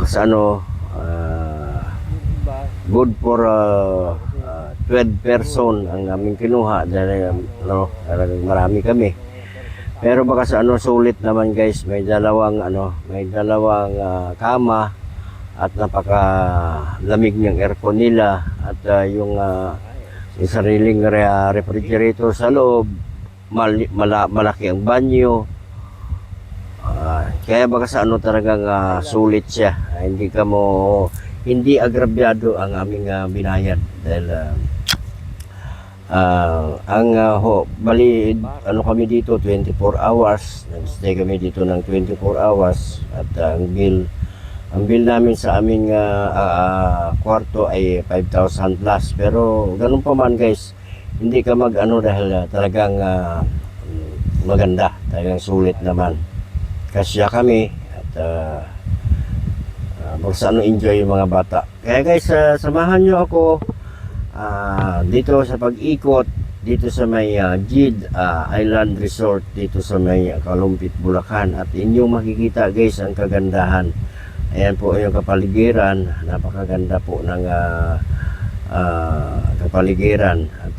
sa ano, good for 12 person ang aming kinuha dahil marami kami. Pero baka sa ano sulit naman guys, may dalawang kama at napaka lamig ng aircon nila at yung sariling refrigerator sa loob, malaki ang banyo. Kaya baka sa ano talagang sulit siya. Hindi agrabyado ang aming binayad dahil bali kami dito 24 hours, nag-stay kami dito ng 24 hours at ang bill namin sa aming kwarto ay 5,000 plus. Pero ganun pa man guys, hindi ka dahil talagang maganda, talagang sulit naman. Kasya kami at enjoy yung mga bata. Kaya guys, samahan nyo ako dito sa pag-ikot dito sa may Gid Island Resort dito sa may Kalumpit, Bulacan, at inyong makikita guys ang kagandahan. Ayan po yung kapaligiran, napakaganda po ng kapaligiran at